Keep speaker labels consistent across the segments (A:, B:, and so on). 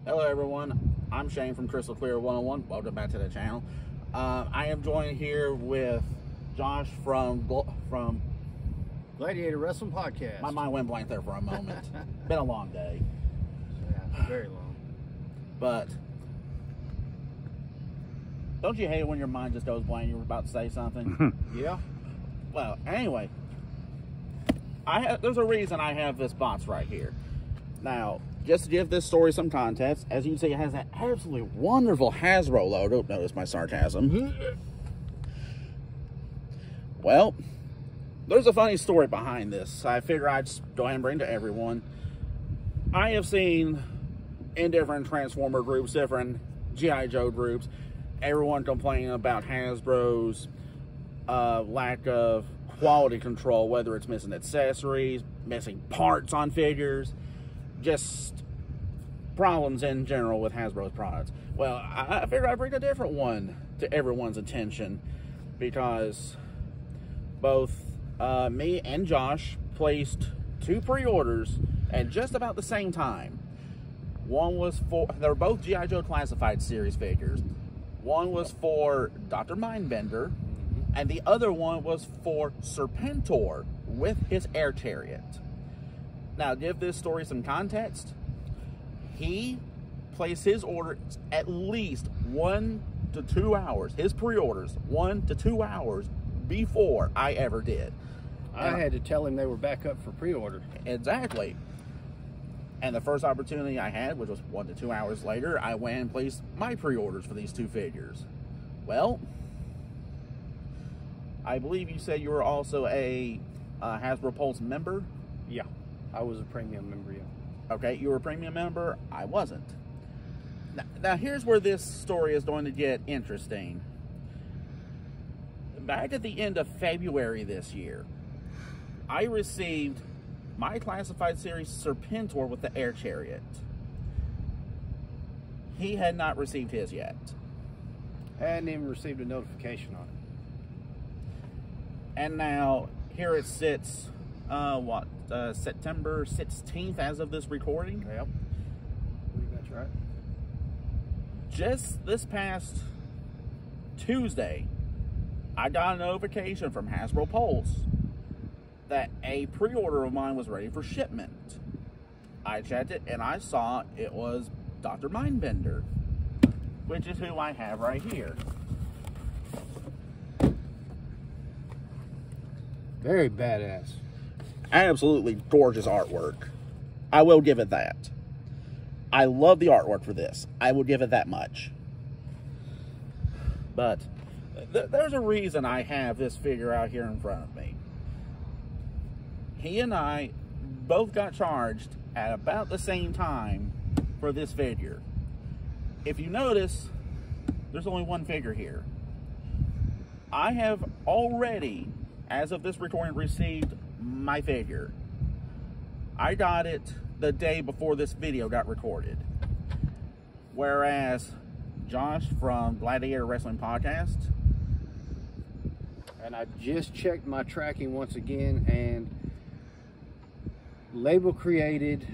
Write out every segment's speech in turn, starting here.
A: Hello everyone, I'm Shane from Crystal Clear 101. Welcome back to the channel. I am joined here with Josh from
B: Gladiator Wrestling Podcast.
A: My mind went blank there for a moment. Been a long day.
B: Yeah, very long.
A: But don't you hate it when your mind just goes blank? You were about to say something.
B: Yeah.
A: Well, anyway, there's a reason I have this box right here. Now, just to give this story some context, as you can see, it has that absolutely wonderful Hasbro logo. Notice my sarcasm. Well, there's a funny story behind this. I figure I'd just go ahead and bring to everyone. I have seen in different Transformer groups, different G.I. Joe groups, everyone complaining about Hasbro's lack of quality control, whether it's missing accessories, missing parts on figures, just problems in general with Hasbro's products. Well, I figured I'd bring a different one to everyone's attention, because both me and Josh placed two pre-orders at just about the same time. One was they were both G.I. Joe Classified Series figures. One was for Doctor Mindbender, and the other one was for Serpentor with his air chariot. Now, give this story some context. He placed his order at least 1 to 2 hours, his pre-orders, 1 to 2 hours before I ever did.
B: I had to tell him they were back up for pre-order.
A: Exactly. And the first opportunity I had, which was 1 to 2 hours later, I went and placed my pre-orders for these two figures. Well, I believe you said you were also a Hasbro Pulse member?
B: Yeah, I was a premium member, yeah.
A: Okay, you were a premium member. I wasn't. Now, here's where this story is going to get interesting. Back at the end of February this year, I received my Classified Series Serpentor with the air chariot. He had not received his yet.
B: I hadn't even received a notification on it.
A: And now, here it sits, September 16th as of this recording?
B: Yep. I believe that's right.
A: Just this past Tuesday, I got a notification from Hasbro Pulse that a pre-order of mine was ready for shipment. I checked it and I saw it was Doctor Mindbender, which is who I have right here.
B: Very badass.
A: Absolutely gorgeous artwork. I will give it that. I love the artwork for this. I will give it that much. But there's a reason I have this figure out here in front of me. He and I both got charged at about the same time for this figure. If you notice, there's only one figure here. I have already, as of this recording, received my figure. I got it the day before this video got recorded. Whereas Josh from Gladiator Wrestling Podcast,
B: and I just checked my tracking once again, and label created,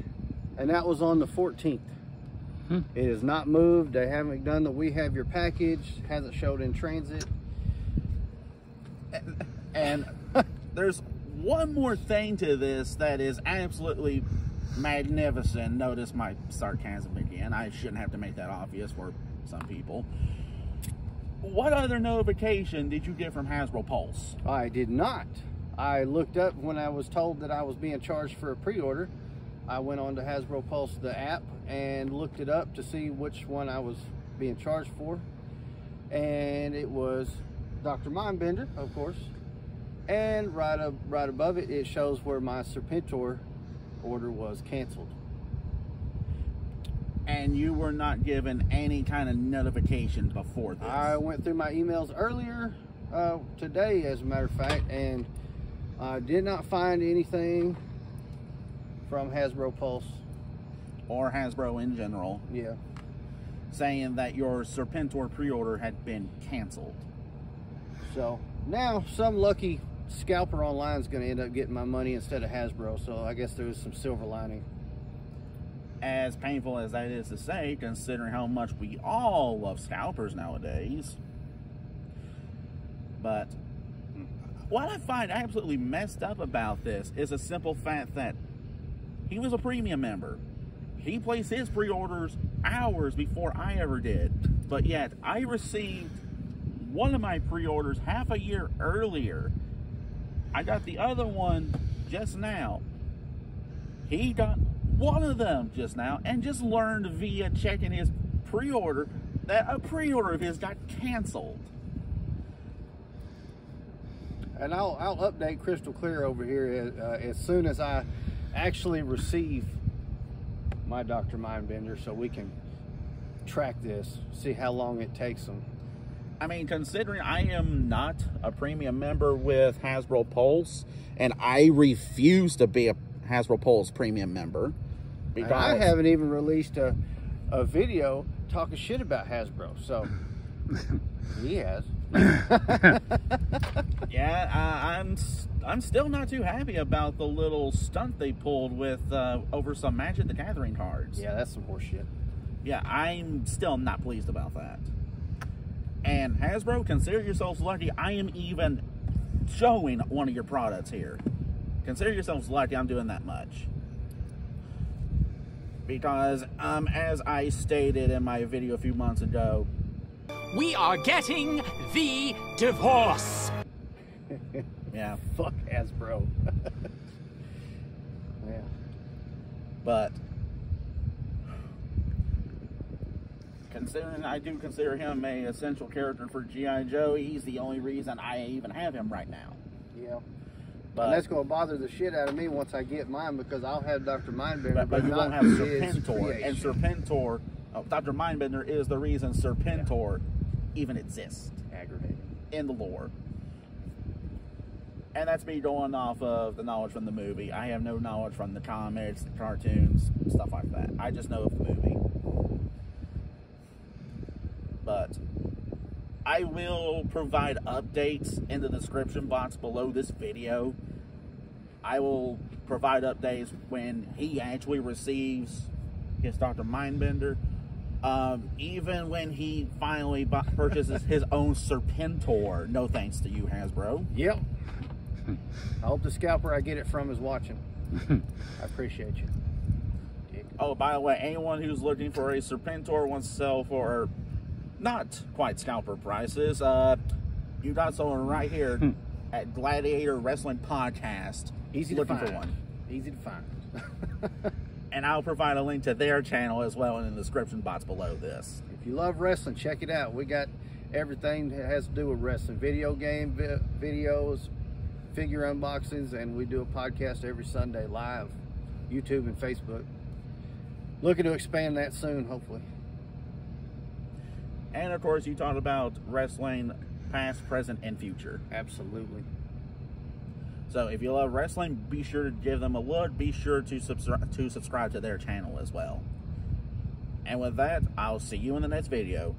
B: and that was on the 14th. It has not moved. They haven't done the "we have your package," hasn't showed in transit.
A: and there's one more thing to this that is absolutely magnificent. Notice my sarcasm again. I shouldn't have to make that obvious for some people. What other notification did you get from Hasbro Pulse?
B: I did not. I looked up when I was told that I was being charged for a pre-order. I went on to Hasbro Pulse, the app, and looked it up to see which one I was being charged for. And it was Dr. Mindbender, of course. And right above it, it shows where my Serpentor order was canceled.
A: And you were not given any kind of notification before this?
B: I went through my emails earlier today, as a matter of fact, and I did not find anything from Hasbro Pulse.
A: Or Hasbro in general.
B: Yeah.
A: Saying that your Serpentor pre-order had been canceled.
B: So now some lucky scalper online is going to end up getting my money instead of Hasbro, so I guess there was some silver lining.
A: as painful as that is to say, considering how much we all love scalpers nowadays. But what I find absolutely messed up about this is a simple fact that he was a premium member. He placed his pre-orders hours before I ever did. But yet, I received one of my pre-orders half a year earlier. I got the other one just now. He got one of them just now and just learned via checking his pre-order that a pre-order of his got canceled.
B: And I'll update crystal clear over here as soon as I actually receive my Doctor Mindbender, so we can track this, see how long it takes them.
A: I mean, considering I am not a premium member with Hasbro Pulse, and I refuse to be a Hasbro Pulse premium member, because
B: I haven't even released a video talking shit about Hasbro, so he has.
A: Yeah, I'm still not too happy about the little stunt they pulled with over some Magic the Gathering cards.
B: Yeah, that's some horse shit.
A: Yeah, I'm still not pleased about that. And Hasbro, consider yourselves lucky I am even showing one of your products here. Consider yourselves lucky I'm doing that much. Because, as I stated in my video a few months ago,
C: we are getting the divorce.
A: Yeah.
B: Fuck Hasbro. Yeah.
A: But considering I do consider him a essential character for G.I. Joe, he's the only reason I even have him right now.
B: Yeah.
A: But
B: and that's going to bother the shit out of me once I get mine, because I'll have Dr. Mindbender,
A: but you
B: not
A: won't have
B: his
A: Serpentor, and
B: creation.
A: Serpentor, Dr. Mindbender is the reason Serpentor even exists.
B: Aggravating.
A: In the lore. And that's me going off of the knowledge from the movie. I have no knowledge from the comics, the cartoons, stuff like that. I just know of the movie. But I will provide updates in the description box below this video. I will provide updates when he actually receives his Doctor Mindbender. Even when he finally purchases his own Serpentor. No thanks to you, Hasbro.
B: Yep. I hope the scalper I get it from is watching. I appreciate you. Dick.
A: Oh, by the way, anyone who's looking for a Serpentor wants to sell for not quite scalper prices, you got someone right here at Gladiator Wrestling Podcast.
B: Easy
A: looking
B: to find.
A: for one.
B: Easy to find.
A: And I'll provide a link to their channel as well in the description box below this.
B: If you love wrestling, check it out. We got everything that has to do with wrestling. Video game videos, figure unboxings, and we do a podcast every Sunday live, YouTube and Facebook. Looking to expand that soon, hopefully.
A: And of course, you talked about wrestling past, present, and future.
B: Absolutely.
A: So if you love wrestling, be sure to give them a look. Be sure to subscribe to their channel as well. And with that, I'll see you in the next video.